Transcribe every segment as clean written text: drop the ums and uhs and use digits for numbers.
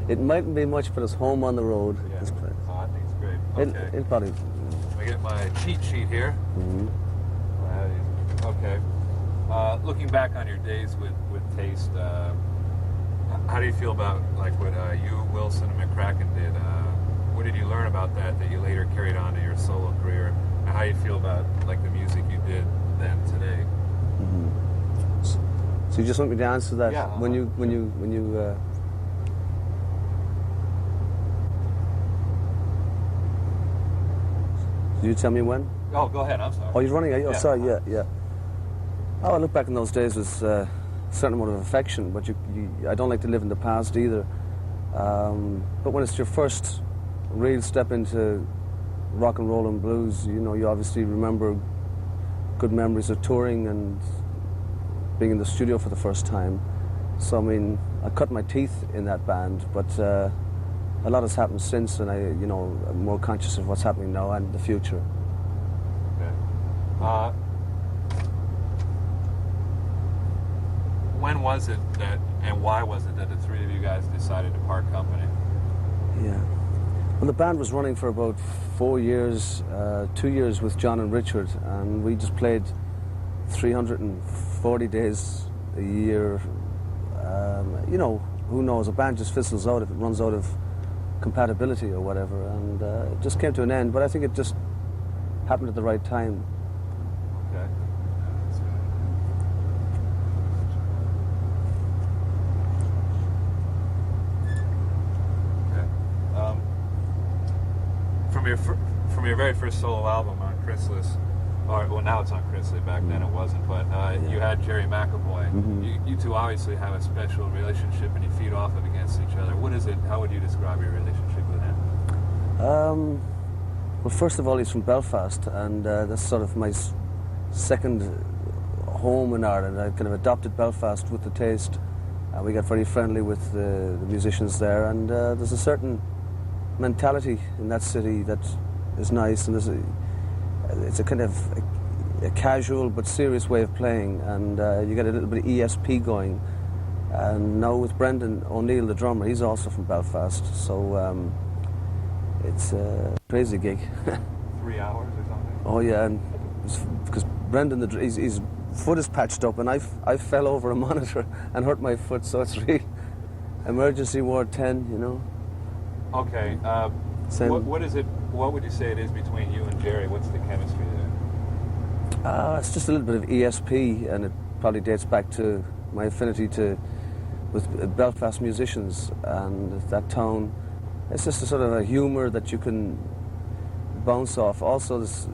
It mightn't be much, but it's home on the road. Yeah. This place. Oh, I think it's great. Okay. It'll probably... Let me get my cheat sheet here. Okay. Looking back on your days with Taste, how do you feel about like what you, Wilson, and McCracken did? What did you learn about that you later carried on to your solo career? And how do you feel about like the music you did then today? So you just want me to answer that? Yeah. When you Did you tell me when? Oh, go ahead. I'm sorry. Oh, you're running? Oh, Yeah. sorry. Yeah. Oh, I look back in those days with a certain amount of affection, but I don't like to live in the past either. But when it's your first real step into rock and roll and blues, you know, you obviously remember good memories of touring and being in the studio for the first time. So, I mean, I cut my teeth in that band, but a lot has happened since, and I'm more conscious of what's happening now and the future. Okay. When was it that, and why was it that the three of you guys decided to part company? Yeah. Well, the band was running for about 4 years, 2 years with John and Richard, and we just played 340 days a year. Who knows, a band just fizzles out if it runs out of compatibility or whatever, and it just came to an end, but I think it just happened at the right time. Okay. From your very first solo album on Chrysalis, now it's on Chrysalis, back then it wasn't, but you had Jerry McAvoy. You two obviously have a special relationship and you feed off it against each other. What is it, how would you describe your relationship with him? Well, first of all, he's from Belfast, and that's sort of my second home in Ireland. I kind of adopted Belfast with the Taste. We got very friendly with the musicians there, and there's a certain mentality in that city that is nice, and it's a kind of a casual but serious way of playing, and you get a little bit of ESP going. And now with Brendan O'Neill, the drummer, he's also from Belfast, so it's a crazy gig. 3 hours or something? Oh yeah, and because Brendan, his foot is patched up, and I fell over a monitor and hurt my foot, so it's real emergency ward 10, you know. Okay. What is it? What would you say it is between you and Jerry? What's the chemistry there? It's just a little bit of ESP, and it probably dates back to my affinity with Belfast musicians and that town. It's just a sort of a humour that you can bounce off. Also, there's,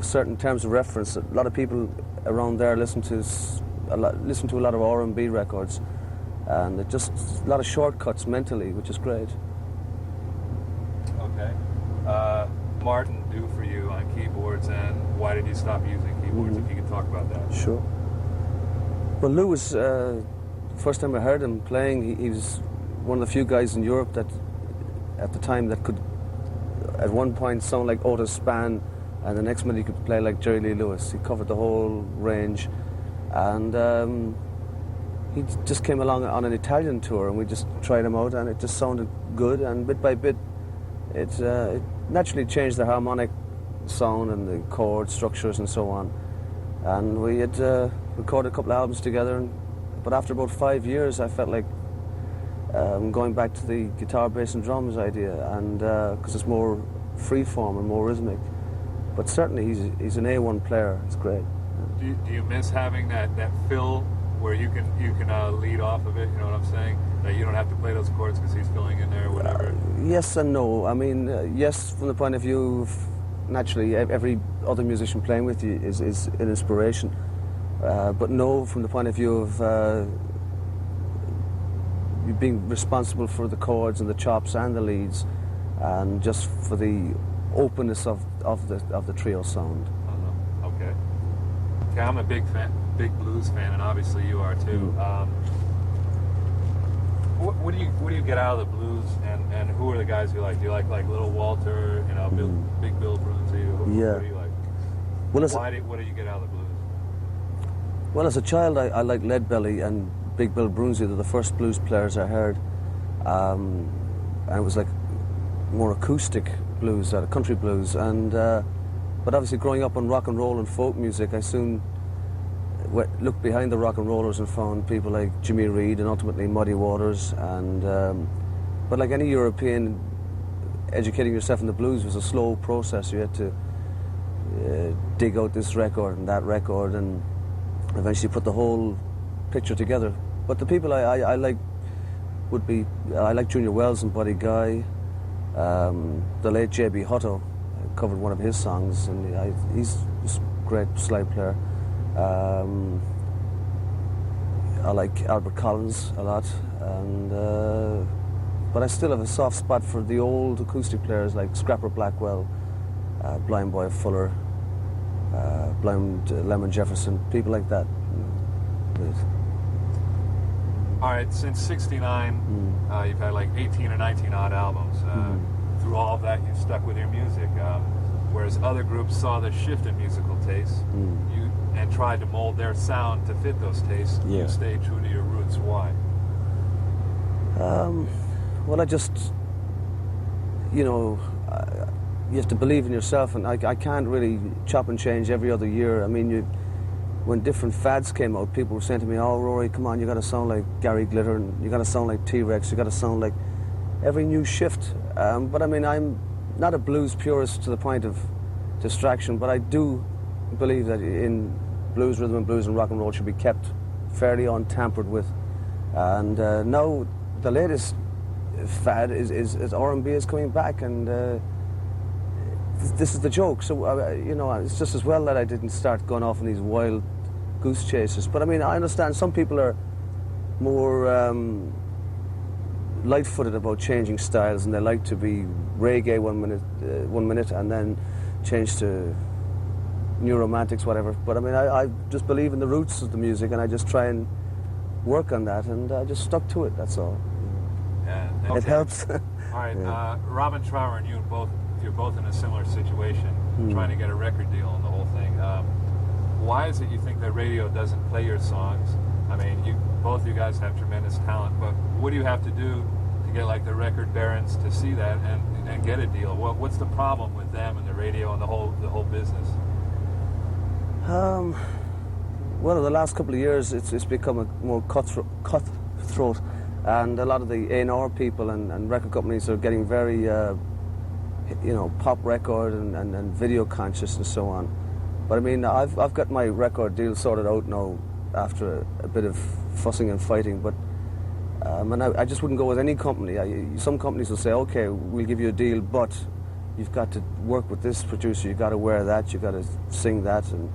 certain terms of reference. A lot of people around there listen to a lot of R&B records, and it just a lot of shortcuts mentally, which is great. Okay. Martin do for you on keyboards, and why did you stop using keyboards? If you could talk about that. Sure. Well, Lou was first time I heard him playing. He was one of the few guys in Europe that, at the time, that could, at one point, sound like Otis Spann, and the next minute he could play like Jerry Lee Lewis. He covered the whole range, and he just came along on an Italian tour, and we just tried him out, and it just sounded good. And bit by bit, it naturally changed the harmonic sound and the chord structures and so on. And we had recorded a couple of albums together, but after about 5 years, I felt like going back to the guitar, bass, and drums idea, and because it's more freeform and more rhythmic. But certainly, he's an A1 player. It's great. Do you miss having that fill where you can lead off of it? You know what I'm saying? That you don't have to play those chords because he's filling in there or whatever. Yes and no. I mean, yes, from the point of view of naturally every other musician playing with you is an inspiration. But no, from the point of view of you being responsible for the chords and the chops and the leads, and just for the openness of the trio sound. Okay. Okay, I'm a big blues fan, and obviously you are too. What do you get out of the blues, and who are the guys you like? Do you like Little Walter, Big Bill Brunsey? Yeah. What do you like? Well, what do you get out of the blues? Well, as a child, I liked Leadbelly and Big Bill Brunsey. They're the first blues players I heard. and it was like more acoustic blues, country blues, and but obviously growing up on rock and roll and folk music, I soon looked behind the rock and rollers and found people like Jimmy Reed and ultimately Muddy Waters, and but like any European, educating yourself in the blues was a slow process. You had to dig out this record and that record and eventually put the whole picture together. But the people I like would be, I like Junior Wells and Buddy Guy, the late J.B. Hutto. I covered one of his songs, and he's a great slide player. I like Albert Collins a lot, and but I still have a soft spot for the old acoustic players like Scrapper Blackwell, Blind Boy Fuller, Blind Lemon Jefferson, people like that. All right, since '69, you've had like 18 or 19 odd albums. Through all of that, you've stuck with your music, whereas other groups saw the shift in musical tastes and tried to mold their sound to fit those tastes. Yeah. You stay true to your roots. Why? Well, I just, you have to believe in yourself, and I can't really chop and change every other year. I mean, when different fads came out, people were saying to me, "Oh, Rory, come on, you got to sound like Gary Glitter, and you got to sound like T-Rex, you got to sound like every new shift." But I mean, I'm not a blues purist to the point of distraction, but I do believe that in blues, rhythm and blues and rock and roll should be kept fairly untampered with. And now the latest fad is R&B is coming back, and this is the joke. So it's just as well that I didn't start going off on these wild goose chases. But I mean, I understand some people are more light-footed about changing styles, and they like to be reggae one minute and then change to new romantics, whatever. But I mean, I just believe in the roots of the music, and I just try and work on that, and I just stuck to it. That's all. Yeah, It helps. All right, Yeah. Robin Trower and you're both in a similar situation, trying to get a record deal and the whole thing. Why is it you think that radio doesn't play your songs? I mean, both you guys have tremendous talent, but what do you have to do to get like the record barons to see that and get a deal? What's the problem with them and the radio and the whole business? Well, in the last couple of years, it's become a more cutthroat, and a lot of the A&R people and record companies are getting very, pop record and video conscious and so on. But I mean, I've got my record deal sorted out now after a bit of fussing and fighting. But and I just wouldn't go with any company. Some companies will say, okay, we'll give you a deal, but you've got to work with this producer. You've got to wear that. You've got to sing that, and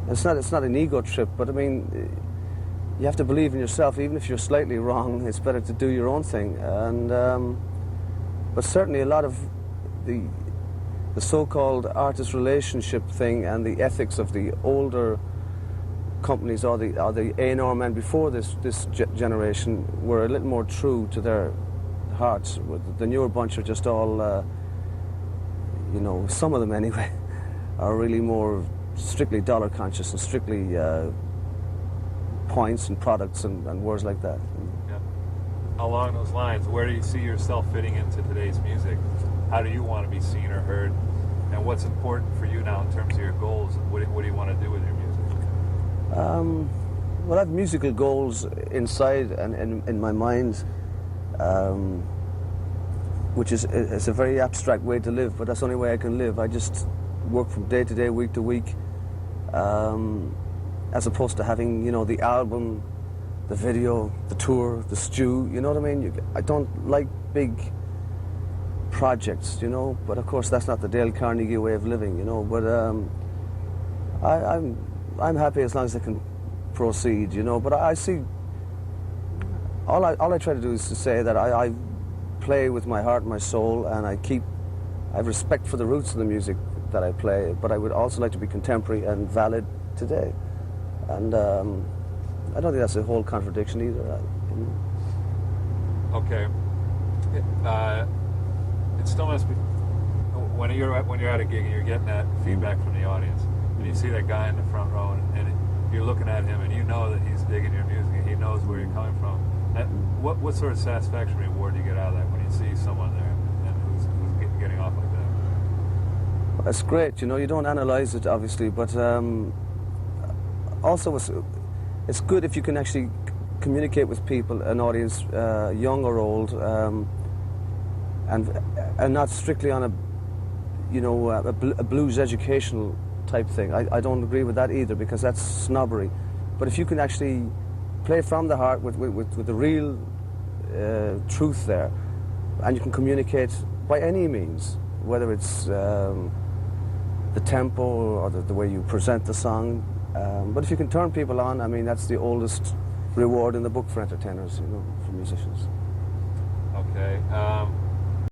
it's not an ego trip. But I mean, you have to believe in yourself, even if you're slightly wrong. It's better to do your own thing. And but certainly a lot of the so-called artist relationship thing and the ethics of the older companies or the A&R men before this generation were a little more true to their hearts. The newer bunch are just all, some of them anyway, are really more strictly dollar conscious and strictly points and products and words like that. Yeah. Along those lines, where do you see yourself fitting into today's music? How do you want to be seen or heard? And what's important for you now in terms of your goals? What do you want to do with your music? Well, I have musical goals inside and in my mind, which is a very abstract way to live, but that's the only way I can live. I just work from day to day, week to week, as opposed to having, the album, the video, the tour, the stew, you know what I mean? I don't like big projects, but of course that's not the Dale Carnegie way of living, but I'm happy as long as I can proceed, but I see, all I try to do is to say that I play with my heart and my soul, and I have respect for the roots of the music that I play, but I would also like to be contemporary and valid today. And I don't think that's a whole contradiction either. Okay. It still must be, when you're at a gig and you're getting that feedback from the audience, and you see that guy in the front row, and you're looking at him, and you know that he's digging your music, and he knows where you're coming from. What sort of satisfaction reward do you get out of that when you see someone there and who's getting off like that? It's great, you know. You don't analyze it, obviously, but also it's good if you can actually communicate with people, an audience, young or old, and not strictly on a blues educational type thing. I don't agree with that either, because that's snobbery. But if you can actually play from the heart with the real truth there, and you can communicate by any means, whether it's the tempo or the way you present the song. But if you can turn people on, I mean, that's the oldest reward in the book for entertainers, you know, for musicians. Okay.